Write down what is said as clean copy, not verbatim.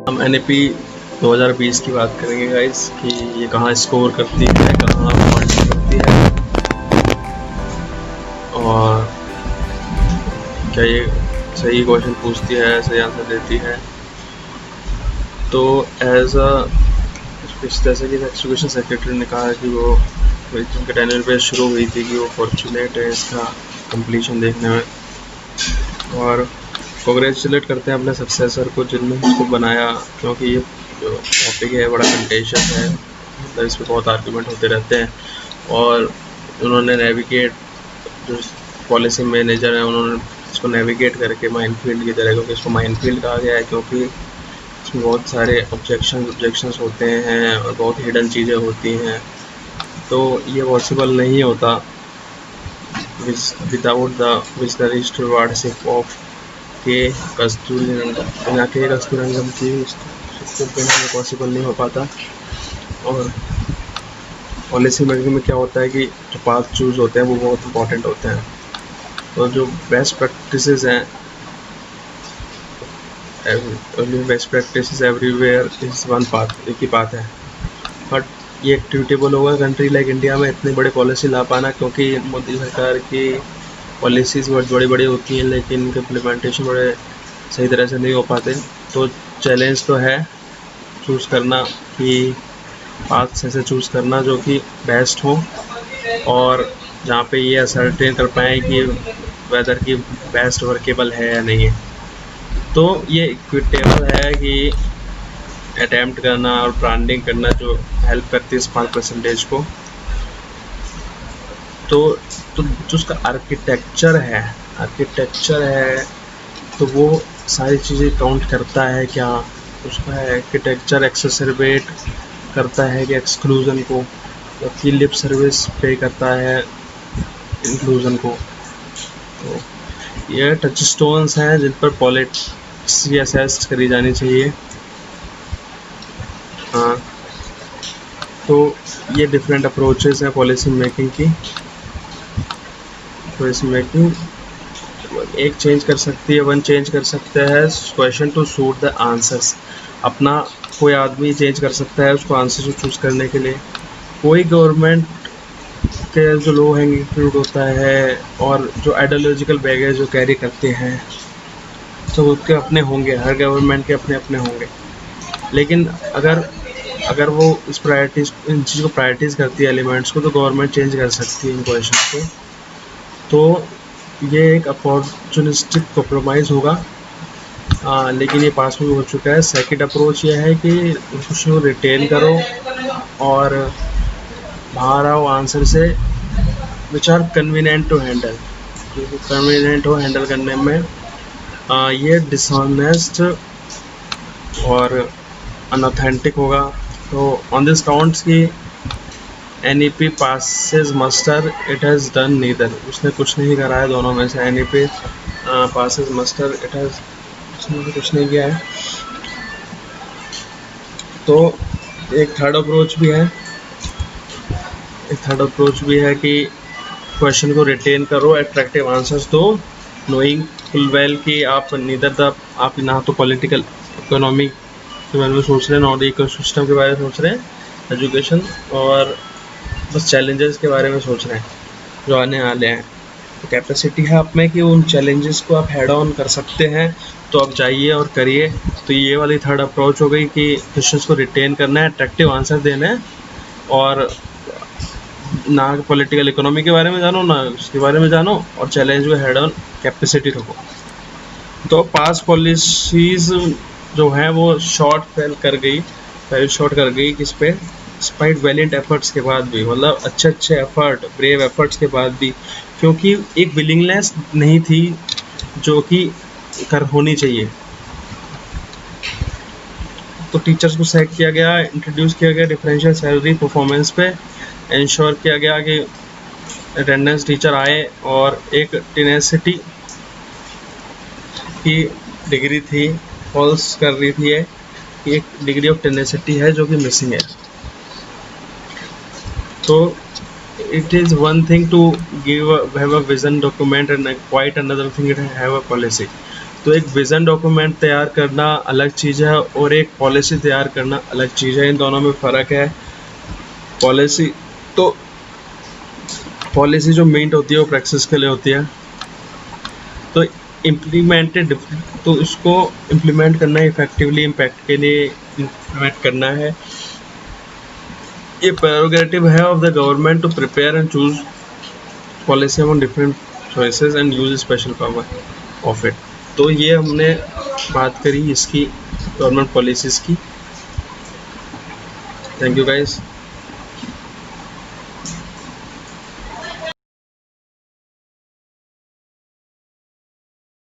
हम NAP 2020 की बात करेंगे गाइस कि ये कहाँ स्कोर करती है, कहाँ पॉइंट करती है और क्या ये सही क्वेश्चन पूछती है, सही आंसर देती है। तो जैसे कि एजुकेशन सेक्रेटरी ने कहा कि वो जिनके टेन्योर पे शुरू हुई थी कि वो फॉर्चुनेट है इसका कंप्लीशन देखने में, और कांग्रेचुलेट करते हैं अपने सक्सेसर को जिनने इसको बनाया, क्योंकि ये जो टॉपिक है बड़ा कंटेशियस है, मतलब इस पर बहुत आर्गूमेंट होते रहते हैं। और उन्होंने नेविगेट, जो पॉलिसी मैनेजर हैं, उन्होंने इसको नेविगेट करके माइनफील्ड की तरह, क्योंकि इसको माइनफील्ड कहा गया है क्योंकि इसमें बहुत सारे ऑब्जेक्शंस होते हैं और बहुत हिडन चीज़ें होती हैं। तो ये पॉसिबल नहीं होता विदाउट द विजनरी स्टुअर्डशिप ऑफ के कस्तूरीरंगन की इसको बिना में पॉसिबल नहीं हो पाता। और पॉलिसी मेकिंग में क्या होता है कि जो पाथ चूज़ होते हैं वो बहुत इंपॉर्टेंट होते हैं। तो जो बेस्ट प्रैक्टिसेस हैं, best practices everywhere is one path, एक ही पाथ है। बट ये एक्टिविटेबल होगा कंट्री लाइक इंडिया में इतनी बड़ी पॉलिसी ला पाना, क्योंकि मोदी सरकार की पॉलिसीज़ बहुत बड़ी बड़ी होती हैं लेकिन इनके इम्प्लीमेंटेशन बड़े सही तरह से नहीं हो पाते। तो चैलेंज तो है चूज़ करना कि पाथ ऐसे चूज़ करना जो कि बेस्ट हो और जहाँ पे ये असर्टेन कर पाएँ कि वेदर की बेस्ट वर्केबल है या नहीं है। तो ये इक्विटेबल है कि अटैम्प्ट करना और ब्रांडिंग करना जो हेल्प करती है इस 5% को। तो जो उसका आर्किटेक्चर है तो वो सारी चीज़ें काउंट करता है क्या, उसका आर्किटेक्चर एक्सेसरबेट करता है कि एक्सक्लूजन को, जबकि लिप सर्विस पे करता है इंक्लूजन को। तो ये टच स्टोन्स हैं जिन पर पॉलिसी असेस करी जानी चाहिए। हाँ, तो ये डिफरेंट अप्रोचेस हैं पॉलिसी मेकिंग की। पॉलिसी मेकिंग एक चेंज कर सकती है, वन चेंज कर सकता है question to suit the answers. अपना कोई आदमी चेंज कर सकता है उसको आंसर को चूज़ करने के लिए। कोई गवर्नमेंट के जो लो हैंगिंग फ्रूट होता है और जो आइडियोलॉजिकल बैगेज जो कैरी करते हैं तो उसके अपने होंगे, हर गवर्नमेंट के अपने अपने होंगे। लेकिन अगर वो इस इन चीज़ को प्रायोरिटीज़ करती है एलिमेंट्स को, तो गवर्नमेंट चेंज कर सकती है इन क्वेश्चन को। तो ये एक अपॉर्चुनिस्टिक कॉम्प्रोमाइज़ होगा, लेकिन ये पास में हो चुका है। सेकंड अप्रोच ये है कि क्वेश्चन को रिटेन करो और बाहर आओ आंसर से which are convenient to handle, convenient हो हैंडल करने में। ये डिसऑनेस्ट और अनऑथेंटिक होगा। तो ऑन दिस काउंट्स की NEP passes muster, it has done neither, उसने कुछ नहीं करा है दोनों में से। NEP passes muster, it has, उसने कुछ नहीं किया है। तो एक थर्ड अप्रोच भी है कि क्वेश्चन को रिटेन करो, एट्रैक्टिव आंसर्स दो, नोइंग फुल वेल कि आप आप ना तो पॉलिटिकल इकोनॉमी के बारे में सोच रहे हैं, नॉट इको सिस्टम के बारे में सोच रहे हैं, एजुकेशन, और बस चैलेंजेस के बारे में सोच रहे हैं जो आने वाले हैं। तो कैपेसिटी है आप में कि उन चैलेंजेस को आप हेड ऑन कर सकते हैं, तो आप जाइए और करिए। तो ये वाली थर्ड अप्रोच हो गई कि क्वेश्चंस को रिटेन करना है, अट्रैक्टिव आंसर देना है, और ना पॉलिटिकल इकोनॉमी के बारे में जानो ना उसके बारे में जानो, और चैलेंज में हेड ऑन कैपेसिटी रखो। तो पास पॉलिसीज़ जो हैं वो शॉर्ट फेल कर गई किस पे, स्पाइट वैलिएंट एफर्ट्स के बाद भी, मतलब अच्छे एफर्ट, ब्रेव एफर्ट्स के बाद भी, क्योंकि एक विलिंगनेस नहीं थी जो कि होनी चाहिए। तो टीचर्स को सेट किया गया, इंट्रोड्यूस किया गया डिफरेंशियल सैलरी परफॉर्मेंस पे, इंश्योर किया गया कि अटेंडेंस टीचर आए, और एक टेनेसिटी की डिग्री थी, फॉल्स कर रही थी ये कि एक डिग्री ऑफ टेनेसिटी है जो कि मिसिंग है। तो it is one thing to have a vision document and quite another thing to have a policy। तो एक विज़न डॉक्यूमेंट तैयार करना अलग चीज़ है और एक पॉलिसी तैयार करना अलग चीज़ है, इन दोनों में फ़र्क है। पॉलिसी जो मीट होती है वो प्रैक्टिस के लिए होती है, तो तो इसको इम्प्लीमेंट करना इफेक्टिवली इम्पैक्ट के लिए इम्प्लीमेंट करना है। ये प्रेरोगेटिव है of the government to prepare and choose policy on different choices and use special power of it. तो ये हमने बात करी इसकी गवर्नमेंट पॉलिसीज़ की। Thank you guys.